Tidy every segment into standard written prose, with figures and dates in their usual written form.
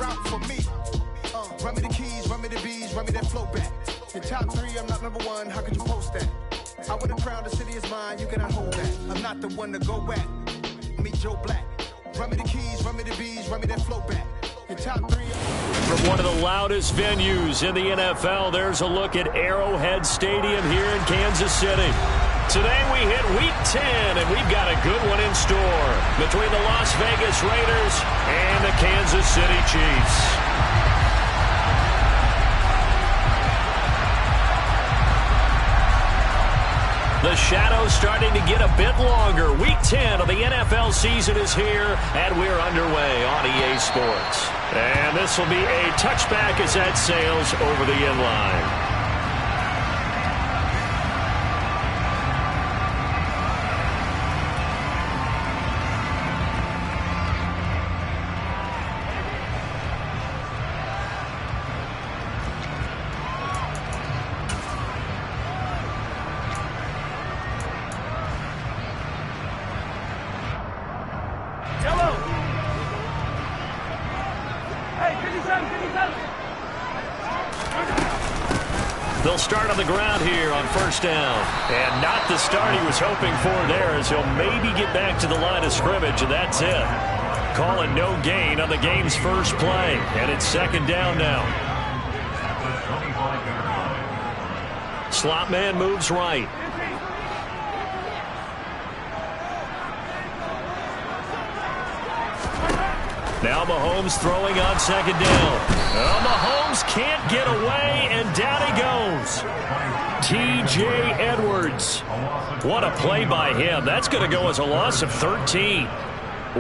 route for me. Run me the keys, run me the bees, run me that flow back. Your top three, I'm not number one, how could you post that? I would have crowned the city is mine, you cannot hold that. I'm not the one to go at. Meet Joe Black. Run me the keys, run me the bees, run me that flow back. Your top three. From one of the loudest venues in the NFL, there's a look at Arrowhead Stadium here in Kansas City. Today we hit Week 10, and we've got a good one in store between the Las Vegas Raiders and the Kansas City Chiefs. The shadow's starting to get a bit longer. Week 10 of the NFL season is here, and we're underway on EA Sports. And this will be a touchback as that sails over the end line. They'll start on the ground here on first down. And not the start he was hoping for there, as he'll maybe get back to the line of scrimmage, and that's it. Calling no gain on the game's first play. And it's second down now. Slot man moves right. Now Mahomes throwing on second down. Oh, Mahomes can't get away, and down he goes. T.J. Edwards. What a play by him. That's going to go as a loss of 13.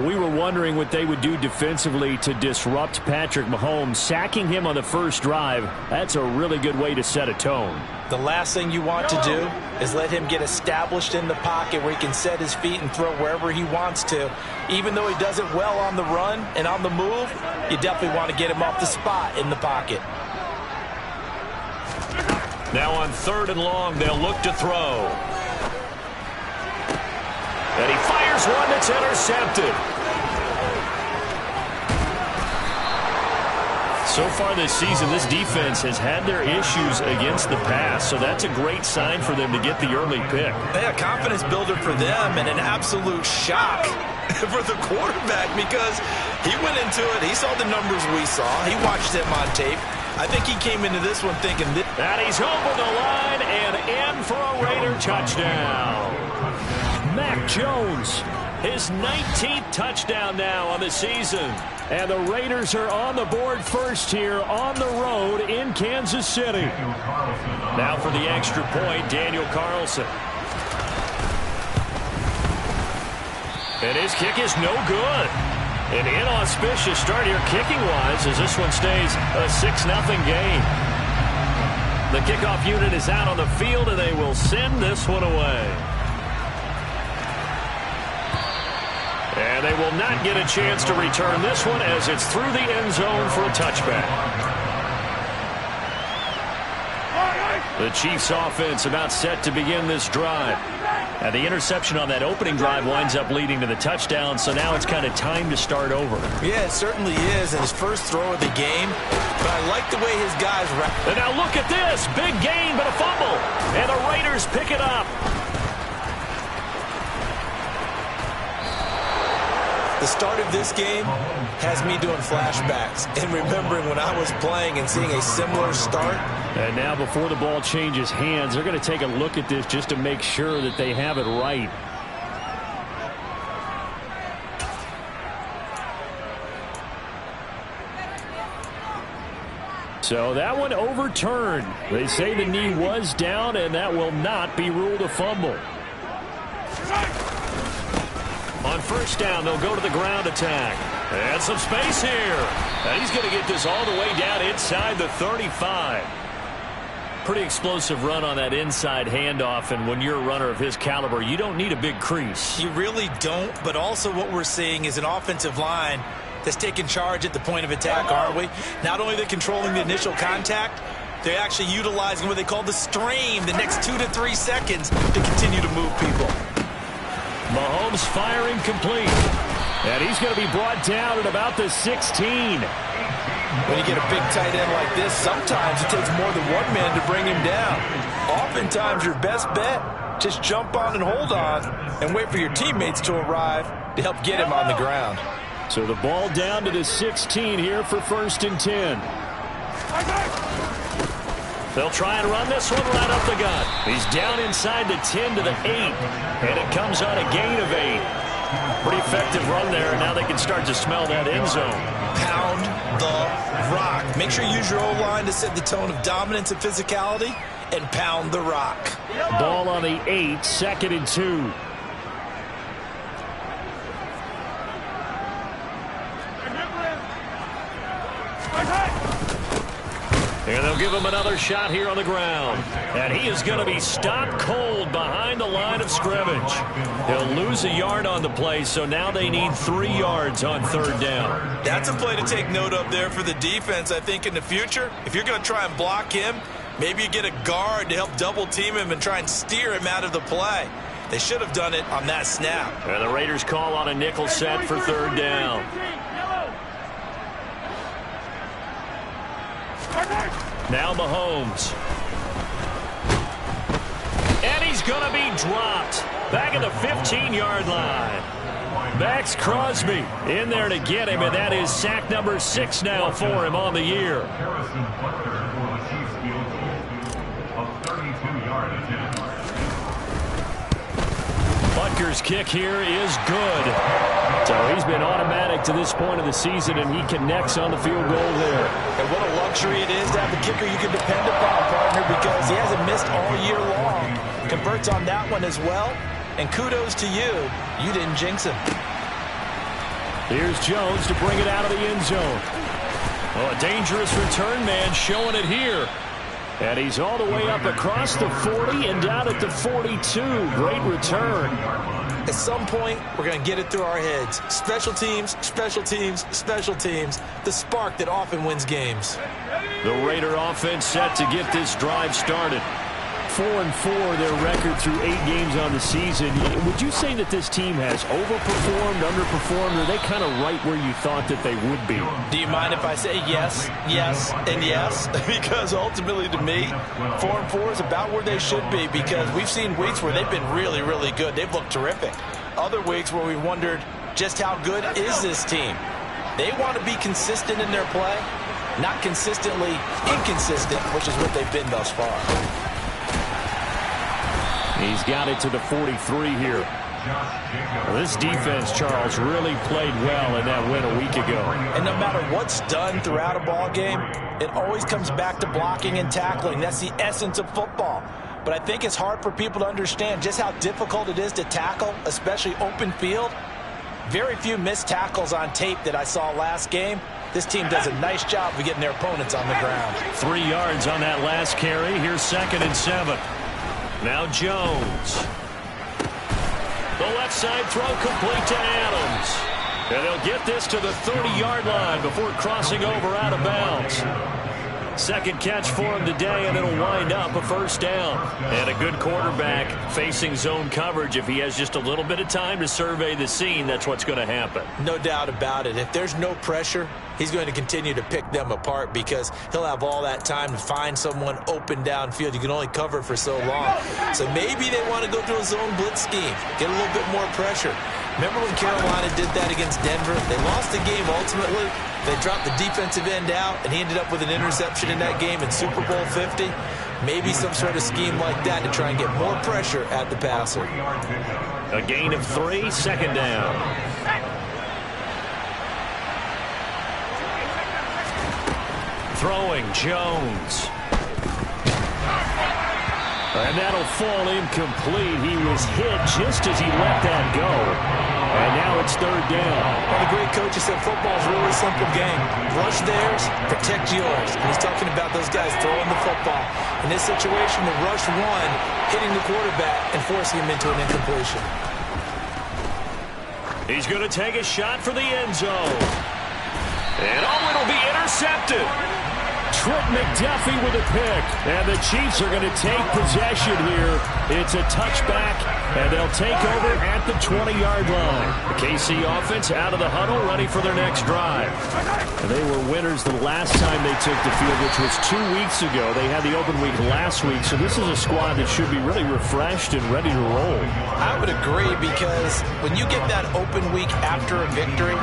We were wondering what they would do defensively to disrupt Patrick Mahomes. Sacking him on the first drive, that's a really good way to set a tone. The last thing you want to do is let him get established in the pocket where he can set his feet and throw wherever he wants to. Even though he does it well on the run and on the move, you definitely want to get him off the spot in the pocket. Now on third and long, they'll look to throw. And he fires one that's intercepted. So far this season, this defense has had their issues against the pass, so that's a great sign for them to get the early pick. Yeah, confidence builder for them, and an absolute shock for the quarterback because he went into it. He saw the numbers we saw. He watched them on tape. I think he came into this one thinking this. And he's over the line and in for a Raider touchdown. Mac Jones, his 19th touchdown now on the season. And the Raiders are on the board first here on the road in Kansas City. Now for the extra point, Daniel Carlson. And his kick is no good. An inauspicious start here kicking-wise as this one stays a 6-0 game. The kickoff unit is out on the field, and they will send this one away. And they will not get a chance to return this one as it's through the end zone for a touchback. The Chiefs offense about set to begin this drive. And the interception on that opening drive winds up leading to the touchdown, so now it's kind of time to start over. Yeah, it certainly is, and his first throw of the game. But I like the way his guys... And now look at this. Big gain, but a fumble. And the Raiders pick it up. The start of this game has me doing flashbacks and remembering when I was playing and seeing a similar start. And now before the ball changes hands, they're going to take a look at this just to make sure that they have it right. So that one overturned. They say the knee was down, and that will not be ruled a fumble. On first down, they'll go to the ground attack. And some space here. And he's going to get this all the way down inside the 35. Pretty explosive run on that inside handoff, and when you're a runner of his caliber, you don't need a big crease. You really don't, but also what we're seeing is an offensive line that's taking charge at the point of attack, aren't we? Not only are they controlling the initial contact, they're actually utilizing what they call the strain the next 2 to 3 seconds to continue to move people. Mahomes firing complete. And he's going to be brought down at about the 16. When you get a big tight end like this, sometimes it takes more than one man to bring him down. Oftentimes, your best bet, just jump on and hold on and wait for your teammates to arrive to help get him on the ground. So the ball down to the 16 here for 1st and 10. They'll try and run this one right up the gut. He's down inside the 10 to the 8, and it comes on a gain of 8. Pretty effective run there, and now they can start to smell that end zone. Pound the rock. Make sure you use your O-line to set the tone of dominance and physicality, and pound the rock. Ball on the 8, 2nd and 2. And they'll give him another shot here on the ground. And he is going to be stopped cold behind the line of scrimmage. He'll lose a yard on the play, so now they need 3 yards on 3rd down. That's a play to take note of there for the defense, I think, in the future. If you're going to try and block him, maybe you get a guard to help double-team him and try and steer him out of the play. They should have done it on that snap. And the Raiders call on a nickel set for 3rd down. Now Mahomes. And he's going to be dropped. Back at the 15-yard line. Max Crosby in there to get him, and that is sack number 6 now for him on the year. Butker's kick here is good. So he's been automatic to this point of the season, and he connects on the field goal there. And what a luxury it is to have a kicker you can depend upon, partner, because he hasn't missed all year long. Converts on that one as well. And kudos to you. You didn't jinx him. Here's Jones to bring it out of the end zone. Oh, a dangerous return man showing it here. And he's all the way up across the 40 and down at the 42. Great return. At some point, we're going to get it through our heads. Special teams, special teams, special teams. The spark that often wins games. The Raider offense set to get this drive started. 4-4 their record through 8 games on the season. Would you say that this team has overperformed, underperformed, or are they kind of right where you thought that they would be? Do you mind if I say yes, yes, and yes? Because ultimately to me, 4-4 is about where they should be, because we've seen weeks where they've been really, really good. They've looked terrific. Other weeks where we wondered just how good is this team. They want to be consistent in their play, not consistently inconsistent, which is what they've been thus far. He's got it to the 43 here. Well, this defense, Charles, really played well in that win a week ago. And no matter what's done throughout a ball game, it always comes back to blocking and tackling. That's the essence of football. But I think it's hard for people to understand just how difficult it is to tackle, especially open field. Very few missed tackles on tape that I saw last game. This team does a nice job of getting their opponents on the ground. 3 yards on that last carry. Here's 2nd and 7. Now Jones. The left side throw complete to Adams. And they'll get this to the 30-yard line before crossing over out of bounds. Second catch for him today, and it'll wind up a 1st down. And a good quarterback facing zone coverage. If he has just a little bit of time to survey the scene, that's what's going to happen. No doubt about it. If there's no pressure, he's going to continue to pick them apart, because he'll have all that time to find someone open downfield. You can only cover for so long. So maybe they want to go to a zone blitz scheme, get a little bit more pressure. Remember when Carolina did that against Denver? They lost the game ultimately. They dropped the defensive end out, and he ended up with an interception in that game in Super Bowl 50. Maybe some sort of scheme like that to try and get more pressure at the passer. A gain of 3, 2nd down. Throwing Jones. And that'll fall incomplete. He was hit just as he let that go. And now it's 3rd down. One of the great coaches said football is a really simple game. Rush theirs, protect yours. And he's talking about those guys throwing the football. In this situation, the rush one, hitting the quarterback and forcing him into an incompletion. He's going to take a shot for the end zone. And it'll be intercepted. Trent McDuffie with a pick. And the Chiefs are going to take possession here. It's a touchback, and they'll take over at the 20-yard line. The KC offense out of the huddle, ready for their next drive. And they were winners the last time they took the field, which was 2 weeks ago. They had the open week last week, so this is a squad that should be really refreshed and ready to roll. I would agree, because when you get that open week after a victory,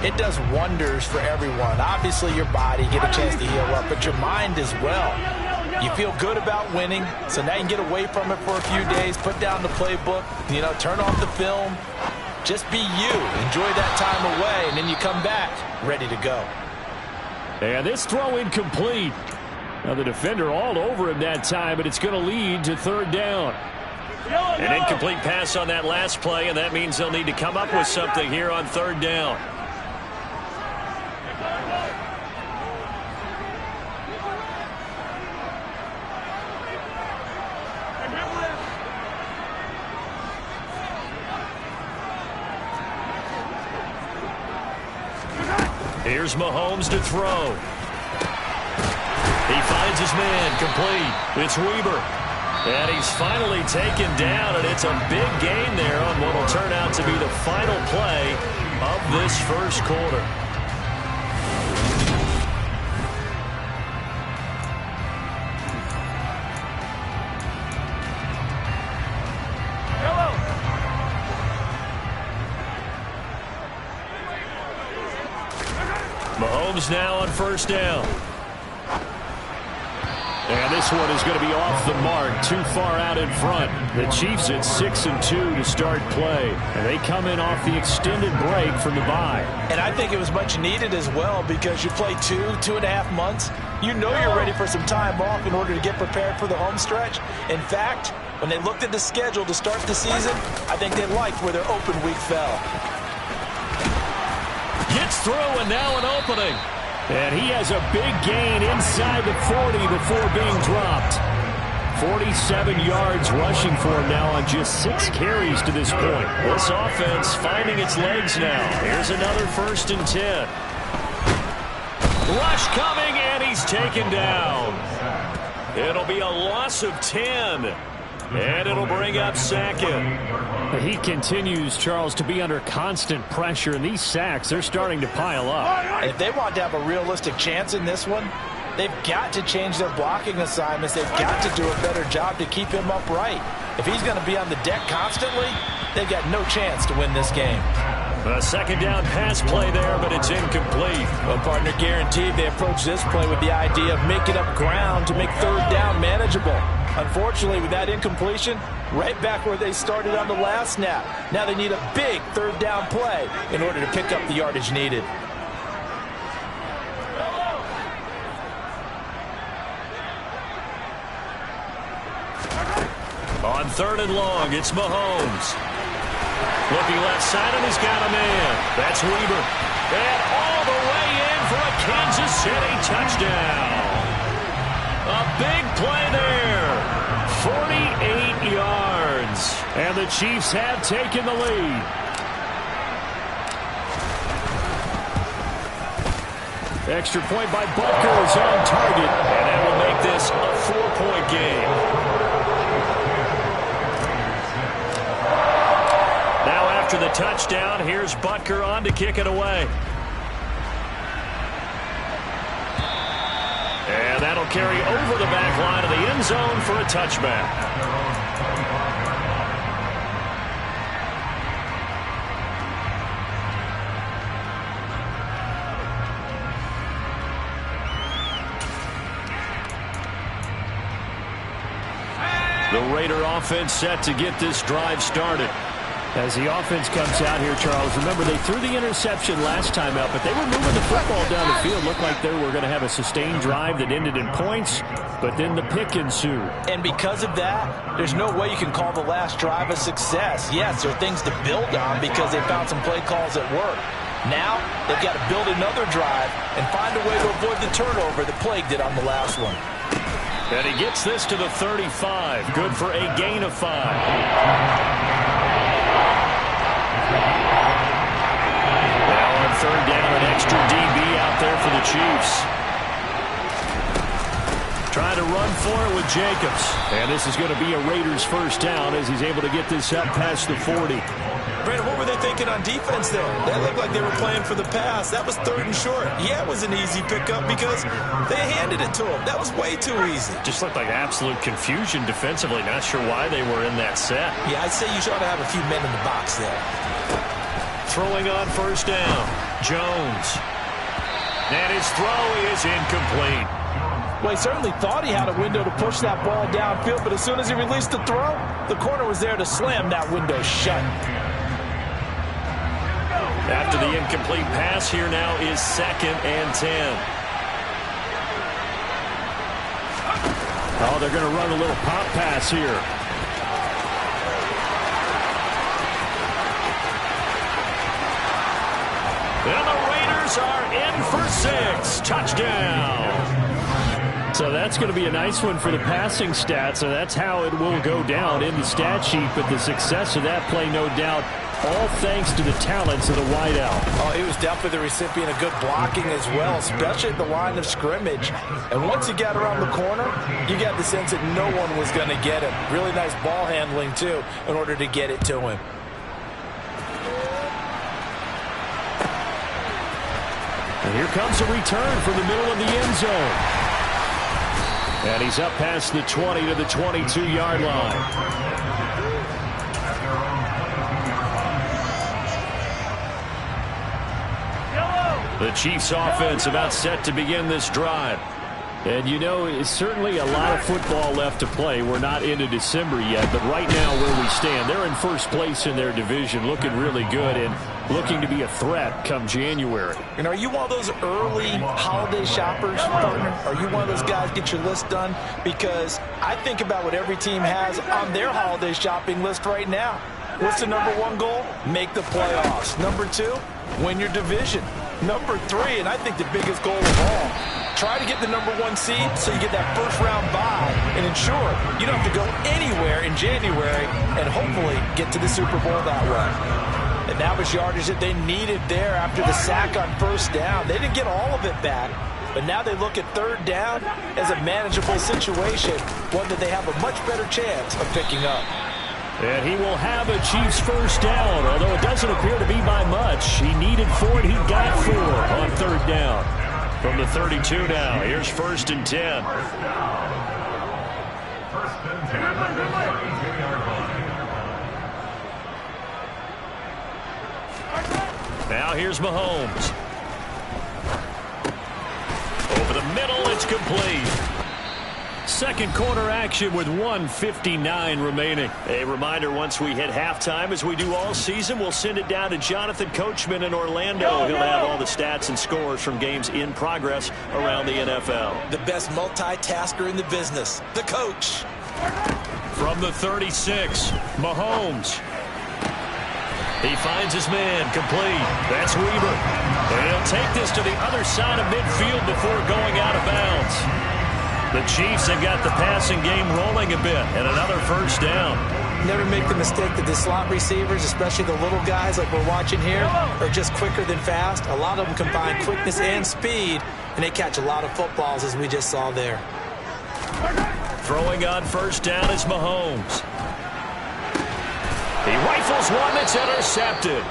it does wonders for everyone. Obviously, your body, get a chance to heal up, but your mind as well. You feel good about winning, so now you can get away from it for a few days, put down the playbook, turn off the film. Just be you. Enjoy that time away, and then you come back ready to go. And this throw incomplete. Now the defender all over him that time, but it's going to lead to third down. An incomplete pass on that last play, and that means they'll need to come up with something here on third down. Here's Mahomes to throw. He finds his man, complete. It's Weber. And he's finally taken down, and it's a big gain there on what will turn out to be the final play of this first quarter. Mahomes now on first down. And this one is going to be off the mark, too far out in front. The Chiefs at 6-2 to start play. And they come in off the extended break from the bye. And I think it was much needed as well, because you play 2.5 months. You know you're ready for some time off in order to get prepared for the home stretch. In fact, when they looked at the schedule to start the season, I think they liked where their open week fell. Gets through, and now an opening. And he has a big gain inside the 40 before being dropped. 47 yards rushing for him now on just 6 carries to this point. This offense finding its legs now. Here's another 1st and 10. Rush coming, and he's taken down. It'll be a loss of 10. And it'll bring up second. He continues, Charles, to be under constant pressure, and these sacks, they're starting to pile up. And if they want to have a realistic chance in this one, they've got to change their blocking assignments. They've got to do a better job to keep him upright. If he's going to be on the deck constantly, they've got no chance to win this game. A second down pass play there, but it's incomplete. Well, partner, guaranteed they approach this play with the idea of making up ground to make third down manageable. Unfortunately, with that incompletion, right back where they started on the last snap. Now they need a big third down play in order to pick up the yardage needed. On 3rd and long, it's Mahomes. Looking left side, and he's got a man. That's Weber. And all the way in for a Kansas City touchdown. A big play there. 48 yards. And the Chiefs have taken the lead. Extra point by Butker is on target. And that will make this a 4-point game. Now after the touchdown, here's Butker on to kick it away. And that'll carry over the back line of the end zone for a touchback. The Raider offense set to get this drive started. As the offense comes out here, Charles, remember they threw the interception last time out, but they were moving the football down the field. Looked like they were going to have a sustained drive that ended in points, but then the pick ensued. And because of that, there's no way you can call the last drive a success. Yes, there are things to build on because they found some play calls that work. Now, they've got to build another drive and find a way to avoid the turnover that plagued it on the last one. And he gets this to the 35. Good for a gain of 5. Now on 3rd down, an extra DB out there for the Chiefs. Trying to run for it with Jacobs. And this is going to be a Raiders first down as he's able to get this up past the 40. Brandon, what were they thinking on defense there? That looked like they were playing for the pass. That was 3rd and short. Yeah, it was an easy pickup because they handed it to him. That was way too easy. Just looked like absolute confusion defensively. Not sure why they were in that set. Yeah, I'd say you ought to have a few men in the box there. Throwing on first down, Jones. And his throw is incomplete. Well, he certainly thought he had a window to push that ball downfield, but as soon as he released the throw, the corner was there to slam that window shut. After the incomplete pass, here now is 2nd and 10. Oh, they're going to run a little pop pass here. And the Raiders are in for 6. Touchdown. So that's going to be a nice one for the passing stats, and that's how it will go down in the stat sheet. But the success of that play, no doubt, all thanks to the talents of the wideout. Oh, he was definitely the recipient of good blocking as well, especially at the line of scrimmage. And once he got around the corner, you got the sense that no one was going to get him. Really nice ball handling, too, in order to get it to him. And here comes a return from the middle of the end zone. And he's up past the 20 to the 22-yard line. The Chiefs offense about set to begin this drive. And you know, it's certainly a lot of football left to play. We're not into December yet, but right now where we stand, they're in first place in their division, looking really good and looking to be a threat come January. And are you one of those early holiday shoppers, partner? Are you one of those guys get your list done? Because I think about what every team has on their holiday shopping list right now. What's the number 1 goal? Make the playoffs. Number 2, win your division. Number 3, and I think the biggest goal of all, try to get the number 1 seed so you get that first-round bye and ensure you don't have to go anywhere in January and hopefully get to the Super Bowl that way. And that was yardage that they needed there after the sack on first down. They didn't get all of it back, but now they look at 3rd down as a manageable situation, one that they have a much better chance of picking up. And he will have a Chiefs first down, although it doesn't appear to be by much. He needed 4, and he got 4 on 3rd down. From the 32 now, here's 1st and 10. Now here's Mahomes. Over the middle, it's complete. Second quarter action with 1:59 remaining. A reminder, once we hit halftime, as we do all season, we'll send it down to Jonathan Coachman in Orlando. He'll have all the stats and scores from games in progress around the NFL. The best multitasker in the business, the coach. From the 36, Mahomes. He finds his man, complete. That's Weaver. And he'll take this to the other side of midfield before going out of bounds. The Chiefs have got the passing game rolling a bit, and another first down. Never make the mistake that the slot receivers, especially the little guys like we're watching here, are just quicker than fast. A lot of them combine quickness and speed, and they catch a lot of footballs, as we just saw there. Throwing on first down is Mahomes. He rifles one that's intercepted.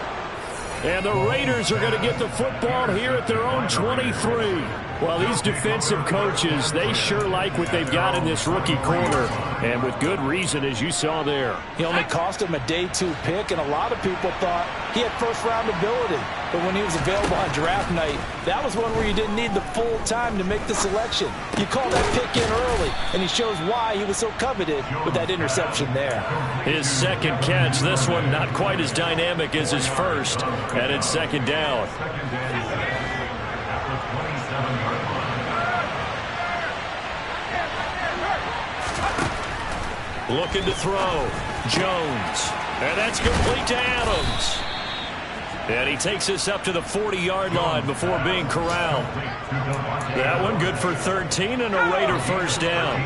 And the Raiders are going to get the football here at their own 23. Well, these defensive coaches, they sure like what they've got in this rookie corner, and with good reason, as you saw there. He only cost him a day 2 pick, and a lot of people thought he had first-round ability. But when he was available on draft night, that was one where you didn't need the full time to make the selection. You call that pick in early, and he shows why he was so coveted with that interception there. His second catch, this one not quite as dynamic as his first, and it's second down. Looking to throw. Jones. And that's complete to Adams. And he takes us up to the 40-yard line before being corralled. That one good for 13 and a Raider first down.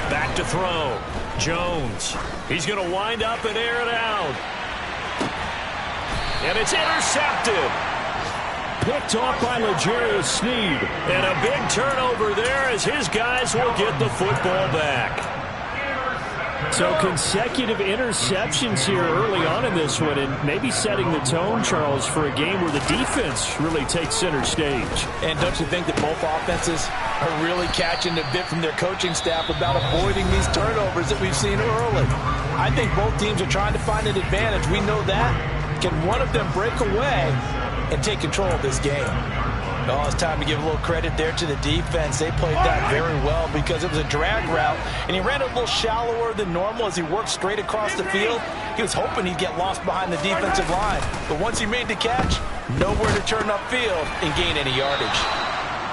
Back to throw. Jones. He's going to wind up and air it out. And it's intercepted. picked off by L'Jarius Sneed. And a big turnover there as his guys will get the football back. So consecutive interceptions here early on in this one, and maybe setting the tone, Charles, for a game where the defense really takes center stage. And don't you think that both offenses are really catching a bit from their coaching staff about avoiding these turnovers that we've seen early? I think both teams are trying to find an advantage. We know that. Can one of them break away and take control of this game? Oh, it's time to give a little credit there to the defense. They played that very well because it was a drag route, and he ran a little shallower than normal as he worked straight across the field. He was hoping he'd get lost behind the defensive line, but once he made the catch, nowhere to turn upfield and gain any yardage.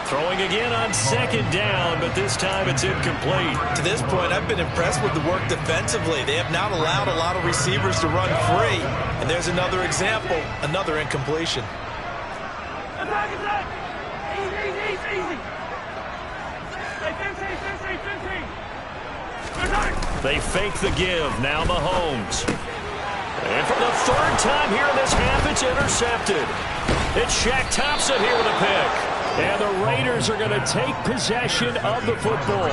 Throwing again on second down, but this time it's incomplete. To this point, I've been impressed with the work defensively. They have not allowed a lot of receivers to run free, and there's another example, another incompletion. They fake the give. Now Mahomes. And for the third time here in this half, it's intercepted. It's Shaq Thompson here with a pick. And the Raiders are going to take possession of the football.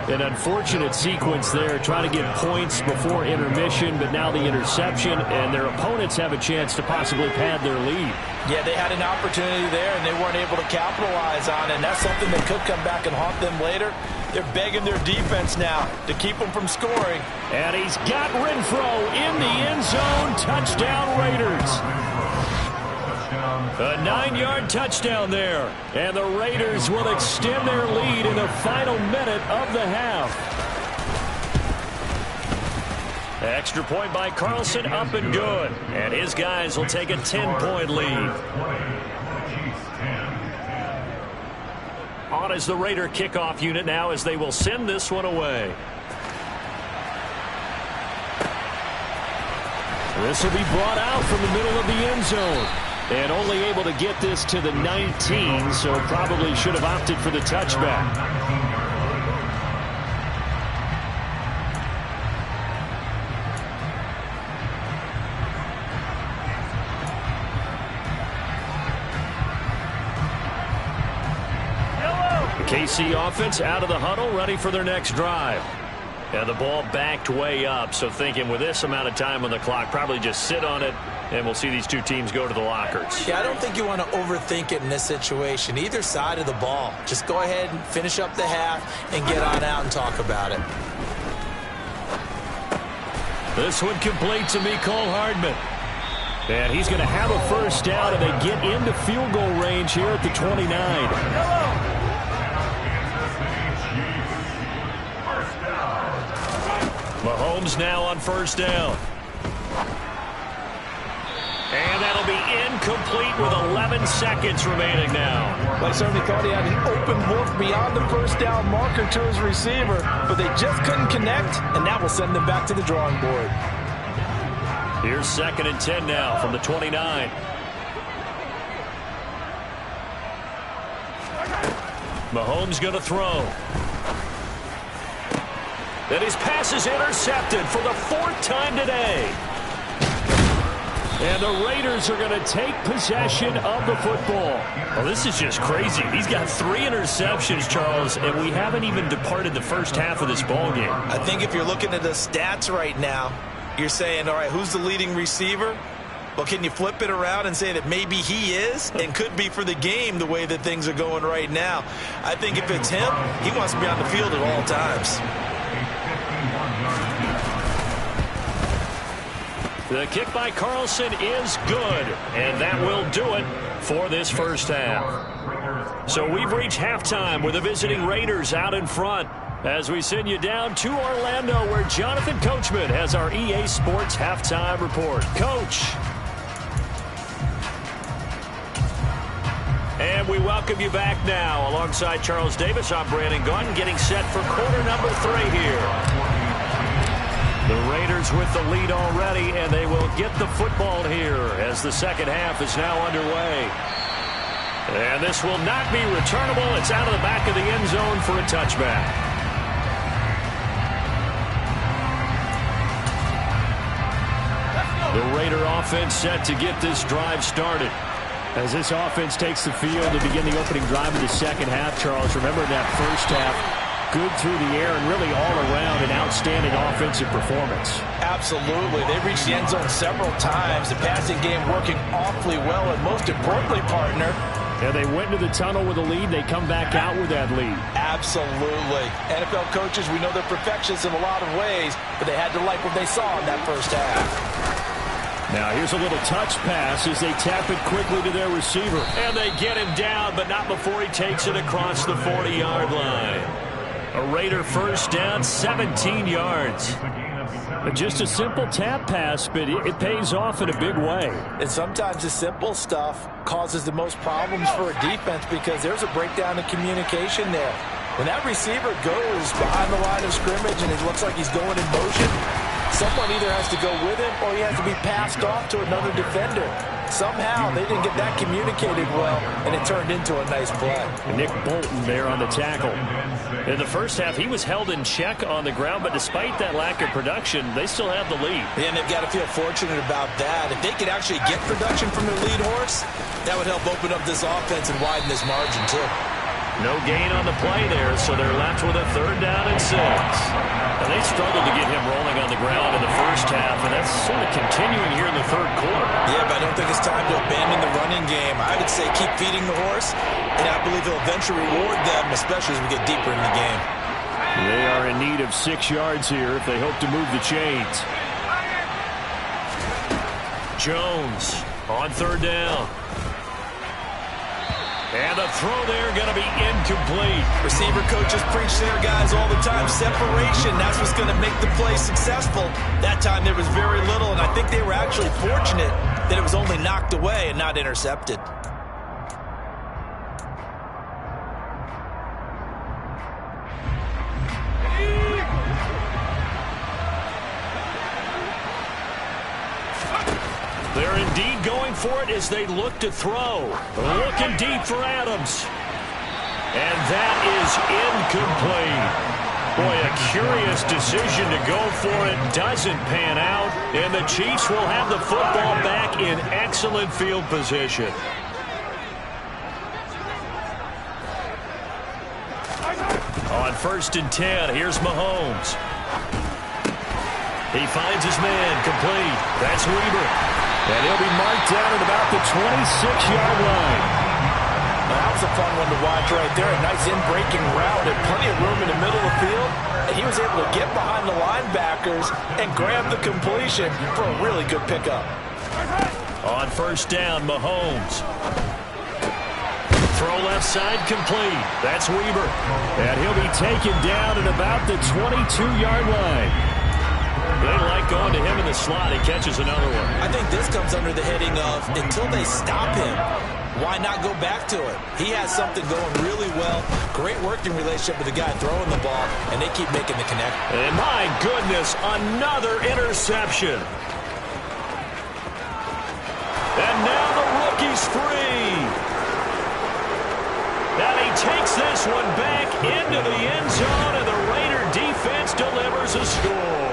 An unfortunate sequence there, trying to get points before intermission, but now the interception, and their opponents have a chance to possibly pad their lead. Yeah, they had an opportunity there, and they weren't able to capitalize on it, and that's something that could come back and haunt them later. They're begging their defense now to keep them from scoring. And he's got Renfro in the end zone. Touchdown, Raiders. A 9-yard touchdown there. And the Raiders will extend their lead in the final minute of the half. Extra point by Carlson, up and good. And his guys will take a 10-point lead. On is the Raider kickoff unit now as they will send this one away. This will be brought out from the middle of the end zone. And only able to get this to the 19, so probably should have opted for the touchback. The KC offense out of the huddle, ready for their next drive. And the ball backed way up, so thinking with this amount of time on the clock, probably just sit on it, and we'll see these two teams go to the lockers. Yeah, I don't think you want to overthink it in this situation. Either side of the ball. Just go ahead and finish up the half and get on out and talk about it. This one complete to Mecole Hardman. And he's going to have a first down, and they get into field goal range here at the 29. Mahomes now on first down. And that'll be incomplete with 11 seconds remaining now. Well, I certainly thought he had an open look beyond the first down marker to his receiver, but they just couldn't connect, and that will send them back to the drawing board. Here's 2nd and 10 now from the 29. Mahomes going to throw. And his pass is intercepted for the 4th time today. And the Raiders are going to take possession of the football. Well, this is just crazy. He's got 3 interceptions, Charles, and we haven't even departed the first half of this ballgame. I think if you're looking at the stats right now, you're saying, all right, who's the leading receiver? Well, can you flip it around and say that maybe he is and could be for the game the way that things are going right now? I think if it's him, he wants to be on the field at all times. The kick by Carlson is good, and that will do it for this first half. So we've reached halftime with the visiting Raiders out in front as we send you down to Orlando where Jonathan Coachman has our EA Sports halftime report. Coach. And we welcome you back now. Alongside Charles Davis, I'm Brandon Gaudin getting set for quarter number 3 here. The Raiders with the lead already, and they will get the football here as the second half is now underway. And this will not be returnable. It's out of the back of the end zone for a touchback. The Raider offense set to get this drive started. As this offense takes the field to begin the opening drive of the second half, Charles, remember that first half, good through the air and really all around an outstanding offensive performance. Absolutely. They reached the end zone several times. The passing game working awfully well, and most importantly, partner, and they went into the tunnel with a lead. They come back out with that lead. Absolutely. NFL coaches, we know they're perfectionists in a lot of ways, but they had to like what they saw in that first half. Now here's a little touch pass as they tap it quickly to their receiver. And they get him down, but not before he takes it across the 40-yard line. A Raider first down, 17 yards. Just a simple tap pass, but it pays off in a big way. And sometimes the simple stuff causes the most problems for a defense because there's a breakdown in communication there. When that receiver goes behind the line of scrimmage and it looks like he's going in motion, someone either has to go with him or he has to be passed off to another defender. Somehow they didn't get that communicated well, and it turned into a nice play. Nick Bolton there on the tackle. In the first half, he was held in check on the ground, but despite that lack of production, they still have the lead. And they've got to feel fortunate about that. If they could actually get production from their lead horse, that would help open up this offense and widen this margin too. No gain on the play there, so they're left with a 3rd down and 6. Now, they struggled to get him rolling on the ground in the first half, and that's sort of continuing here in the 3rd quarter. Yeah, but I don't think it's time to abandon the running game. I would say keep feeding the horse, and I believe he'll eventually reward them, especially as we get deeper in the game. They are in need of 6 yards here if they hope to move the chains. Jones on 3rd down. And the throw there going to be incomplete. Receiver coaches preach to their guys all the time. Separation, that's what's going to make the play successful. That time there was very little, and I think they were actually fortunate that it was only knocked away and not intercepted. They're indeed going for it as they look to throw. Looking deep for Adams. And that is incomplete. Boy, a curious decision to go for it. Doesn't pan out. And the Chiefs will have the football back in excellent field position. On 1st and 10, here's Mahomes. He finds his man, complete. That's Weber. And he'll be marked down at about the 26-yard line. Now, that was a fun one to watch right there. A nice in-breaking route and plenty of room in the middle of the field. And he was able to get behind the linebackers and grab the completion for a really good pickup. On 1st down, Mahomes. Throw left side, complete. That's Weber. And he'll be taken down at about the 22-yard line. They like going to him in the slot. He catches another one. I think this comes under the heading of until they stop him, why not go back to it? He has something going really well. Great working relationship with the guy throwing the ball, and they keep making the connect. And my goodness, another interception. And now the rookie's free. And he takes this one back into the end zone, and the Raider defense delivers a score.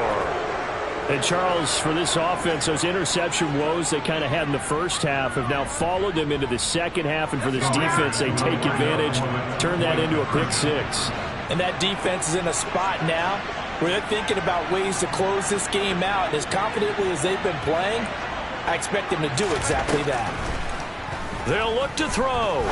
And Charles, for this offense, those interception woes they kind of had in the first half have now followed them into the second half. And for this defense, they take advantage, turn that into a pick six. And that defense is in a spot now where they're thinking about ways to close this game out. And as confidently as they've been playing, I expect them to do exactly that. They'll look to throw.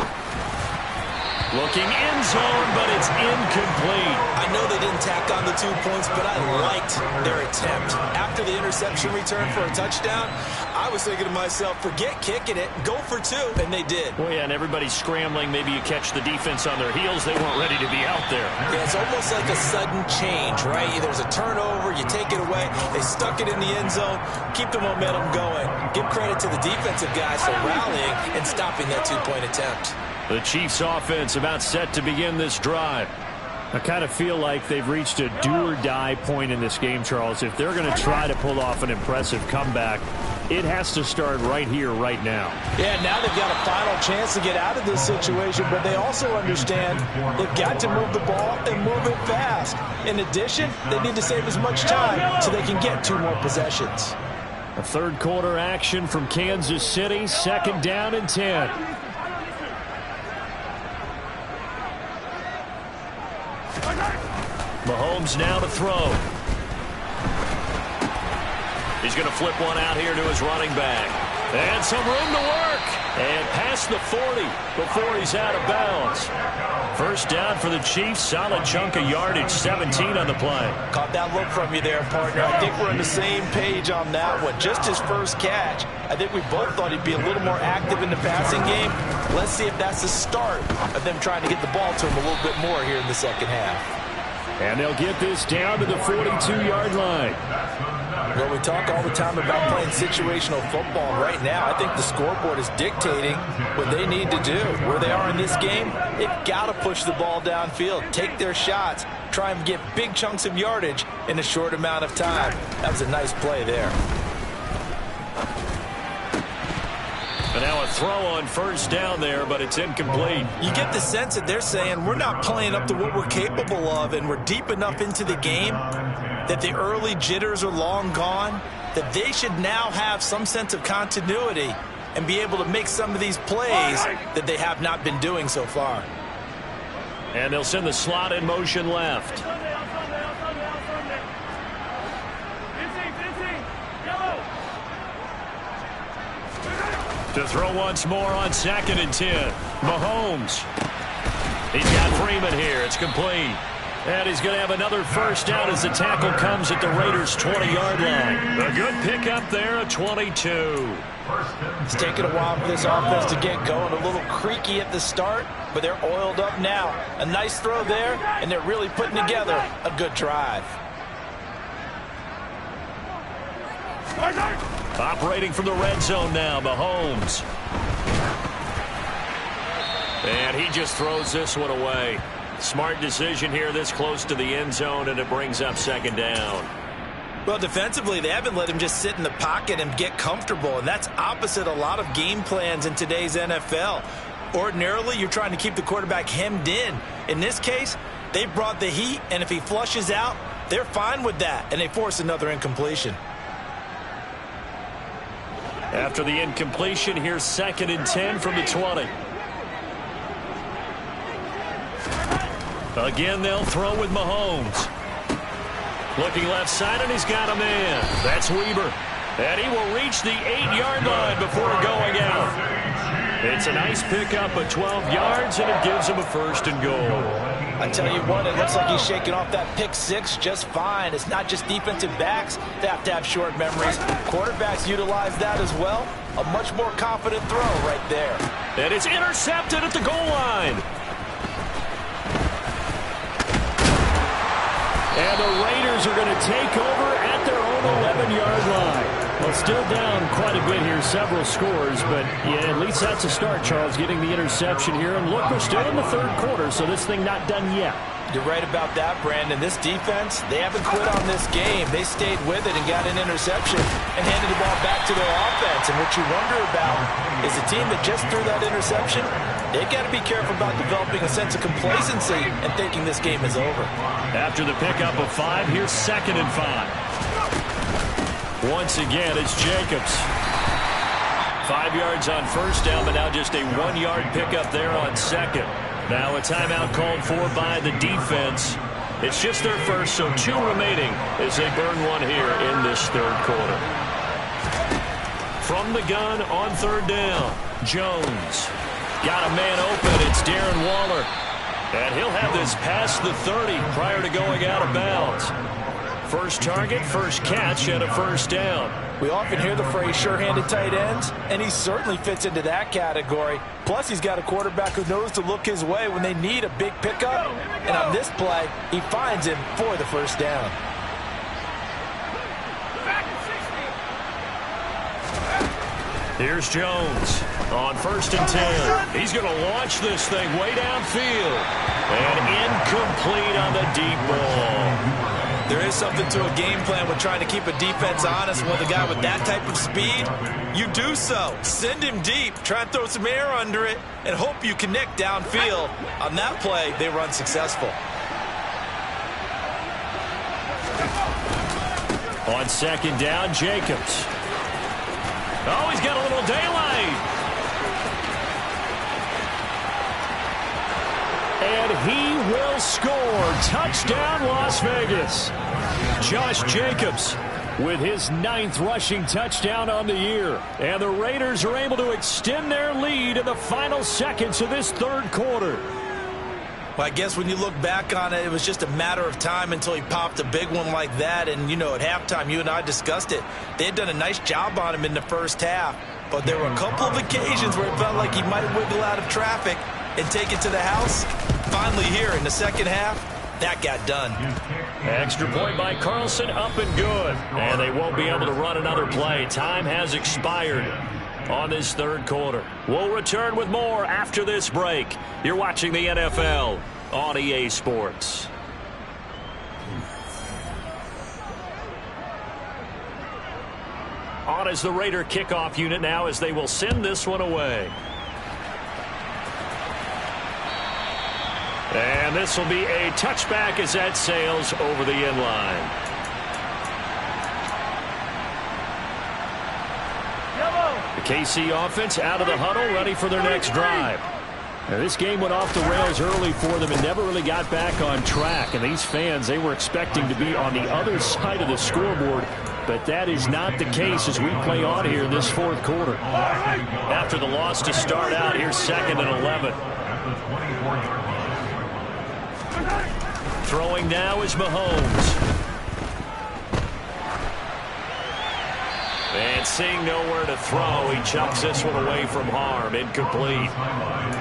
Looking end zone, but it's incomplete. I know they didn't tack on the 2 points, but I liked their attempt. After the interception return for a touchdown, I was thinking to myself, forget kicking it, go for 2, and they did. Well, yeah, and everybody's scrambling. Maybe you catch the defense on their heels. They weren't ready to be out there. Yeah, it's almost like a sudden change, right? There's a turnover, you take it away, they stuck it in the end zone, keep the momentum going. Give credit to the defensive guys for rallying and stopping that 2-point attempt. The Chiefs offense about set to begin this drive. I kind of feel like they've reached a do-or-die point in this game, Charles. If they're going to try to pull off an impressive comeback, it has to start right here, right now. Yeah, now they've got a final chance to get out of this situation, but they also understand they've got to move the ball and move it fast. In addition, they need to save as much time so they can get 2 more possessions. A third quarter action from Kansas City. 2nd down and 10. Mahomes now to throw. He's going to flip one out here to his running back. And some room to work. And past the 40 before he's out of bounds. First down for the Chiefs. Solid chunk of yardage. 17 on the play. Caught that look from you there, partner. I think we're on the same page on that one. Just his first catch. I think we both thought he'd be a little more active in the passing game. Let's see if that's the start of them trying to get the ball to him a little bit more here in the second half. And they'll get this down to the 42-yard line. Well, we talk all the time about playing situational football. Right now, I think the scoreboard is dictating what they need to do. Where they are in this game, they've got to push the ball downfield, take their shots, try and get big chunks of yardage in a short amount of time. That was a nice play there. And now a throw on first down there, but it's incomplete. You get the sense that they're saying we're not playing up to what we're capable of, and we're deep enough into the game that the early jitters are long gone, that they should now have some sense of continuity and be able to make some of these plays that they have not been doing so far. And they'll send the slot in motion left. To throw once more on 2nd and 10. Mahomes. He's got Freeman here. It's complete. And he's going to have another first down as the tackle comes at the Raiders' 20-yard line. A good pickup there at 22. It's taken a while for this offense to get going. A little creaky at the start, but they're oiled up now. A nice throw there, and they're really putting together a good drive. Operating from the red zone now, Mahomes. And he just throws this one away. Smart decision here this close to the end zone, and it brings up 2nd down. Well, defensively, they haven't let him just sit in the pocket and get comfortable, and that's opposite a lot of game plans in today's NFL. Ordinarily, you're trying to keep the quarterback hemmed in. In this case, they brought the heat, and if he flushes out, they're fine with that, and they force another incompletion. After the incompletion, here's 2nd and 10 from the 20. Again, they'll throw with Mahomes. Looking left side, and he's got a man. That's Weber. And he will reach the 8-yard line before going out. It's a nice pickup of 12 yards, and it gives him a 1st and goal. I tell you what, it looks like he's shaking off that pick six just fine. It's not just defensive backs that have to have short memories. Quarterbacks utilize that as well. A much more confident throw right there. And it's intercepted at the goal line. And the Raiders are going to take over at their own 11-yard line. Well, still down quite a bit here, several scores, but yeah, at least that's a start, Charles, getting the interception here. And look, we're still in the 3rd quarter, so this thing not done yet. You're right about that, Brandon. This defense, they haven't quit on this game. They stayed with it and got an interception and handed the ball back to their offense. And what you wonder about is a team that just threw that interception, they've got to be careful about developing a sense of complacency and thinking this game is over. After the pickup of 5, here's 2nd and 5. Once again, it's Jacobs. 5 yards on first down, but now just a 1-yard pickup there on 2nd. Now a timeout called for by the defense. It's just their first, so 2 remaining as they burn one here in this 3rd quarter. From the gun on 3rd down, Jones. Got a man open. It's Darren Waller. And he'll have this past the 30 prior to going out of bounds. First target, first catch, and a 1st down. We often hear the phrase sure-handed tight ends, and he certainly fits into that category. Plus, he's got a quarterback who knows to look his way when they need a big pickup. And on this play, he finds him for the 1st down. Here's Jones on 1st and 10. He's going to launch this thing way downfield. And incomplete on the deep ball. There is something to a game plan with trying to keep a defense honest. With a guy with that type of speed, you do so. Send him deep, try and throw some air under it, and hope you connect downfield. On that play, they were unsuccessful. On 2nd down, Jacobs. Oh, he's got a little daylight. And he will score. Touchdown, Las Vegas. Josh Jacobs with his 9th rushing touchdown on the year. And the Raiders are able to extend their lead in the final seconds of this third quarter. Well, I guess when you look back on it, it was just a matter of time until he popped a big one like that. And, you know, at halftime, you and I discussed it. They had done a nice job on him in the first half. But there were a couple of occasions where it felt like he might wiggle out of traffic and take it to the house. Finally here in the second half, that got done. Extra point by Carlson, up and good. And they won't be able to run another play. Time has expired on this third quarter. We'll return with more after this break. You're watching the NFL on EA Sports. On as the Raider kickoff unit now as they will send this one away. And this will be a touchback as that sails over the end line. The KC offense out of the huddle, ready for their next drive. Now, this game went off the rails early for them and never really got back on track. And these fans, they were expecting to be on the other side of the scoreboard. But that is not the case as we play on here in this fourth quarter. After the loss to start out, here's 2nd and 11. Throwing now is Mahomes. And seeing nowhere to throw, he chucks this one away from harm. Incomplete.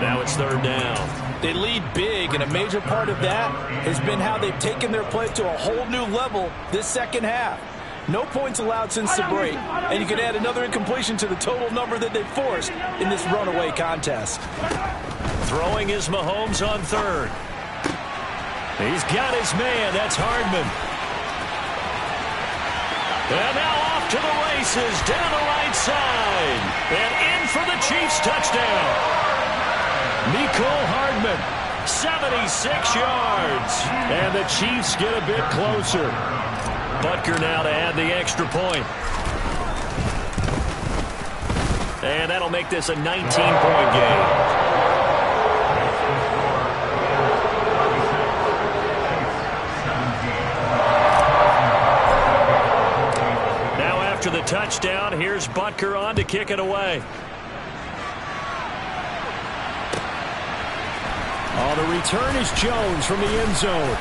Now it's 3rd down. They lead big, and a major part of that has been how they've taken their play to a whole new level this second half. No points allowed since the break, and you can add another incompletion to the total number that they've forced in this runaway contest. Throwing is Mahomes on 3rd. He's got his man. That's Hardman. And now off to the races down the right side. And in for the Chiefs touchdown. Mecole Hardman, 76 yards. And the Chiefs get a bit closer. Butker now to add the extra point. And that'll make this a 19-point game. After the touchdown, here's Butker on to kick it away. On the return is Jones from the end zone.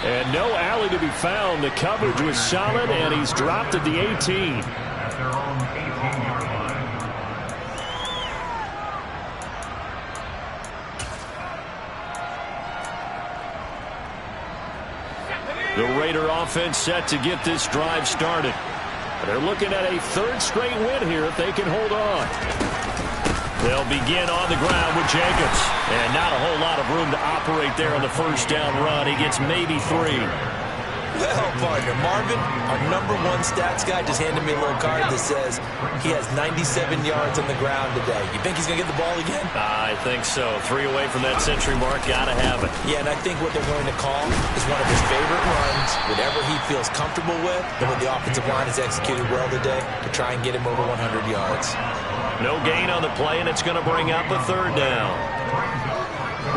And no alley to be found. The coverage was solid, and he's dropped at the 18. The Raider offense set to get this drive started. They're looking at a 3rd straight win here if they can hold on. They'll begin on the ground with Jacobs. And not a whole lot of room to operate there on the 1st down run. He gets maybe 3. Well, partner, Marvin, our #1 stats guy, just handed me a little card that says he has 97 yards on the ground today. You think he's going to get the ball again? I think so. 3 away from that century mark. Got to have it. Yeah, and I think what they're going to call is one of his favorite runs, whatever he feels comfortable with, and what the offensive line has executed well today to try and get him over 100 yards. No gain on the play, and it's going to bring up a 3rd down.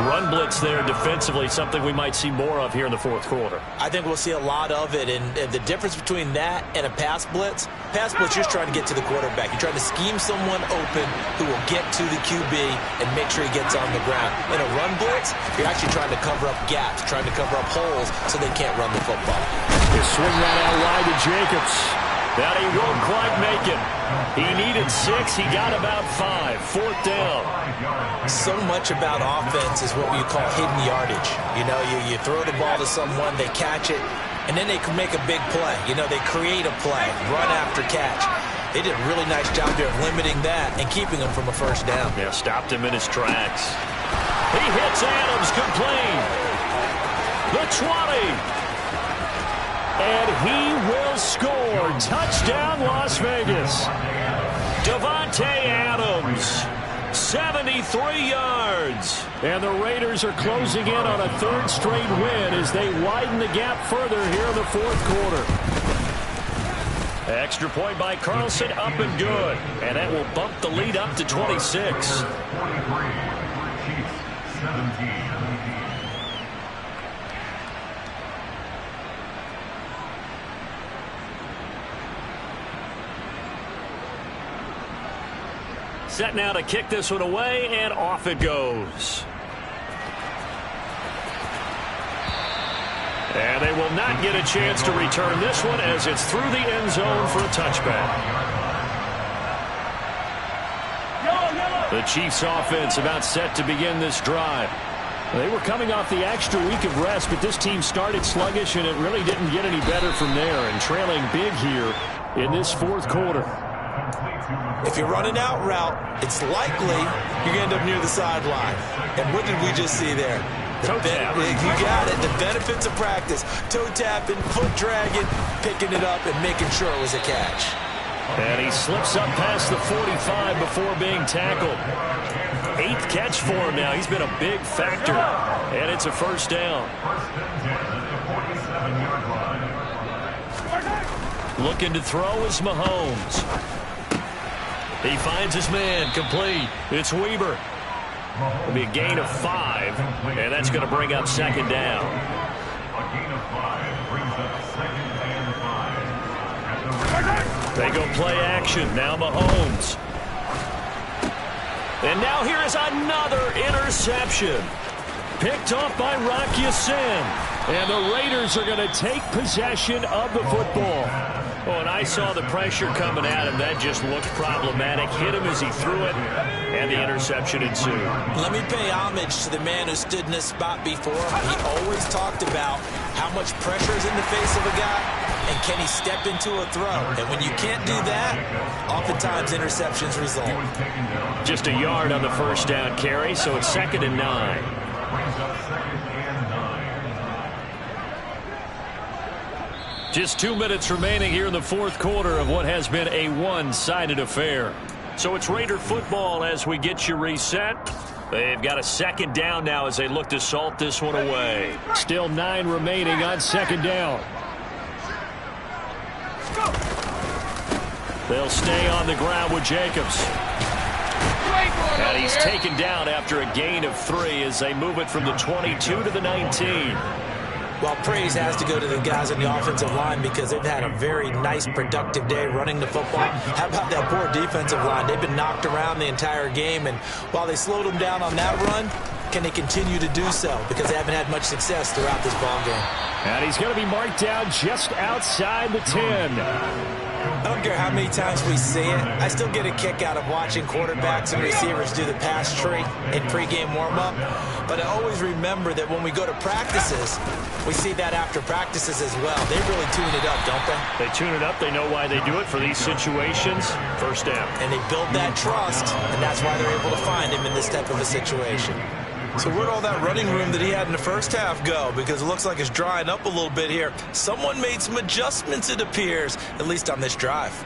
Run blitz there defensively, something we might see more of here in the fourth quarter. I think we'll see a lot of it, and the difference between that and a pass blitz, you're just trying to get to the quarterback. You're trying to scheme someone open who will get to the QB and make sure he gets on the ground. In a run blitz, you're actually trying to cover up gaps, trying to cover up holes so they can't run the football. You swing that out wide to Jacobs. That he won't quite make it. He needed 6. He got about 5. 4th down. So much about offense is what you call hidden yardage. You know, you throw the ball to someone, they catch it, and then they can make a big play. You know, they create a play, run after catch. They did a really nice job there of limiting that and keeping him from a 1st down. Yeah, stopped him in his tracks. He hits Adams complete. The 20. And he will score. Touchdown, Las Vegas. Davante Adams, 73 yards. And the Raiders are closing in on a 3rd straight win as they widen the gap further here in the fourth quarter. Extra point by Carlson, up and good. And that will bump the lead up to 26. Set now to kick this one away, and off it goes. And they will not get a chance to return this one as it's through the end zone for a touchback. The Chiefs offense about set to begin this drive. They were coming off the extra week of rest, but this team started sluggish, and it really didn't get any better from there, and trailing big here in this fourth quarter. If you're running out route, it's likely you're going to end up near the sideline. And what did we just see there? Toe tap. You got it. The benefits of practice. Toe tapping, foot dragging, picking it up, and making sure it was a catch. And he slips up past the 45 before being tackled. 8th catch for him now. He's been a big factor. And it's a first down. Looking to throw is Mahomes. He finds his man, complete. It's Weaver. It'll be a gain of 5, and that's going to bring up second down. They go play action. Now Mahomes. And now here is another interception. Picked off by Rock Ya-Sin. And the Raiders are going to take possession of the football. Oh, and I saw the pressure coming at him. That just looked problematic. Hit him as he threw it, and the interception ensued. Let me pay homage to the man who stood in this spot before. He always talked about how much pressure is in the face of a guy, and can he step into a throw. And when you can't do that, oftentimes interceptions result. Just a yard on the first down carry, so it's 2nd and 9. Just 2 minutes remaining here in the fourth quarter of what has been a one-sided affair. So it's Raider football as we get you reset. They've got a second down now as they look to salt this one away. Still 9 remaining on second down. They'll stay on the ground with Jacobs. And he's taken down after a gain of 3 as they move it from the 22 to the 19. Well, praise has to go to the guys on the offensive line because they've had a very nice, productive day running the football. How about that poor defensive line? They've been knocked around the entire game, and while they slowed them down on that run, can they continue to do so? Because they haven't had much success throughout this ball game. And he's going to be marked down just outside the 10. I don't care how many times we see it. I still get a kick out of watching quarterbacks and receivers do the pass tree in pregame warm-up. But I always remember that when we go to practices, we see that after practices as well. They really tune it up, don't they? They tune it up. They know why they do it for these situations. First down. And they build that trust, and that's why they're able to find him in this type of a situation. So where'd all that running room that he had in the first half go? Because it looks like it's drying up a little bit here. Someone made some adjustments, it appears, at least on this drive.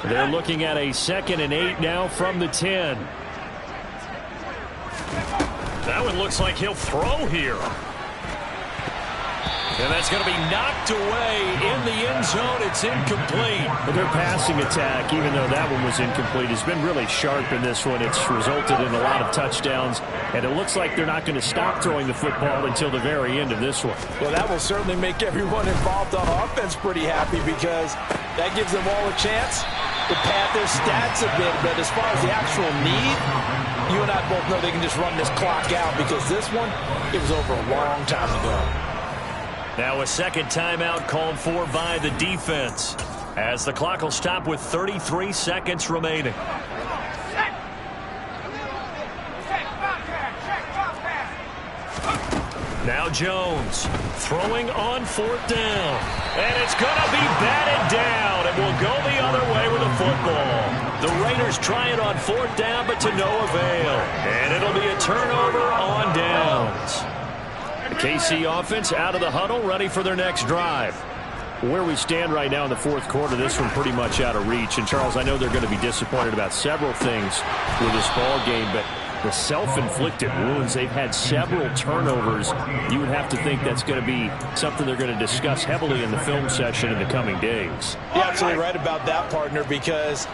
They're looking at a 2nd and 8 now from the 10. That one looks like he'll throw here. And that's going to be knocked away in the end zone. It's incomplete. But their passing attack, even though that one was incomplete, has been really sharp in this one. It's resulted in a lot of touchdowns, and it looks like they're not going to stop throwing the football until the very end of this one. Well, that will certainly make everyone involved on offense pretty happy because that gives them all a chance to pad their stats a bit. But as far as the actual need, you and I both know they can just run this clock out because this one, it was over a long time ago. Now a second timeout called for by the defense as the clock will stop with 33 seconds remaining. Now Jones throwing on 4th down. And it's going to be batted down. It will go the other way with the football. The Raiders try it on 4th down, but to no avail. And it'll be a turnover on downs. The KC offense out of the huddle, ready for their next drive. Where we stand right now in the fourth quarter, this one pretty much out of reach. And, Charles, I know they're going to be disappointed about several things with this ball game, but the self-inflicted wounds. They've had several turnovers. You would have to think that's going to be something they're going to discuss heavily in the film session in the coming days. You're absolutely right about that, partner, because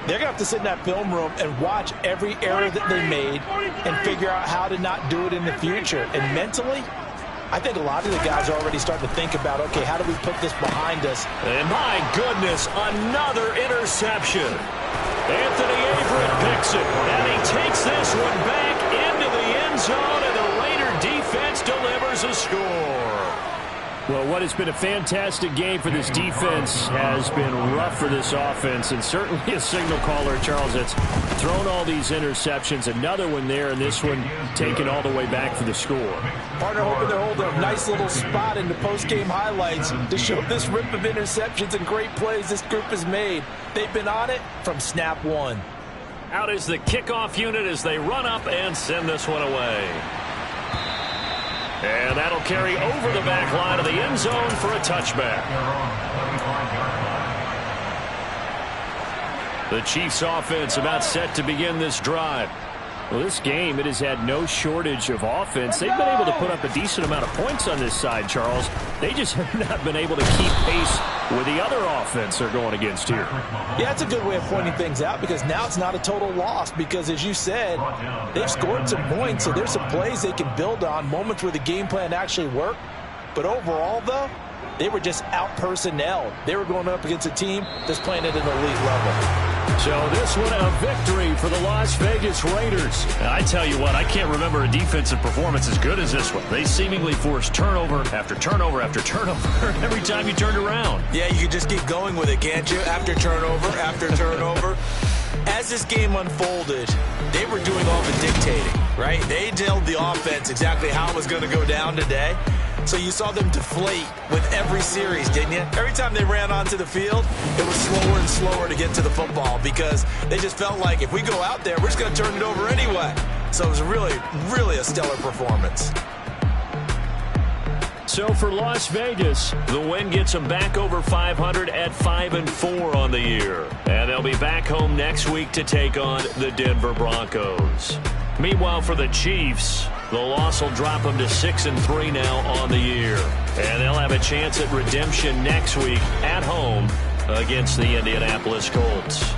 they're going to have to sit in that film room and watch every error that they made and figure out how to not do it in the future. And mentally, I think a lot of the guys are already starting to think about, okay, how do we put this behind us? And my goodness, another interception. Anthony Averett picks it, and he takes this one back into the end zone, and the Raider defense delivers a score. Well, what has been a fantastic game for this defense has been rough for this offense, and certainly a signal caller, Charles, that's thrown all these interceptions. Another one there, and this one taken all the way back for the score. Partner hoping they're holding a nice little spot in the post-game highlights to show this rip of interceptions and great plays this group has made. They've been on it from snap one. Out is the kickoff unit as they run up and send this one away. And that'll carry over the back line of the end zone for a touchback. The Chiefs offense about set to begin this drive. Well, this game, it has had no shortage of offense. They've been able to put up a decent amount of points on this side, Charles. They just have not been able to keep pace with the other offense they're going against here. Yeah, that's a good way of pointing things out, because now it's not a total loss, because as you said, they've scored some points, so there's some plays they can build on, moments where the game plan actually worked. But overall, though, they were just out-personnelled. They were going up against a team that's playing at an elite level. So this one a victory for the Las Vegas Raiders. And I tell you what, I can't remember a defensive performance as good as this one. They seemingly forced turnover after turnover after turnover every time you turned around. Yeah, you can just keep going with it, can't you? After turnover. As this game unfolded, they were doing all the dictating, right? They told the offense exactly how it was going to go down today. So you saw them deflate with every series, didn't you? Every time they ran onto the field, it was slower and slower to get to the football, because they just felt like if we go out there, we're just going to turn it over anyway. So it was really, really a stellar performance. So for Las Vegas, the win gets them back over 500 at 5-4 on the year. And they'll be back home next week to take on the Denver Broncos. Meanwhile, for the Chiefs, the loss will drop them to 6-3 now on the year. And they'll have a chance at redemption next week at home against the Indianapolis Colts.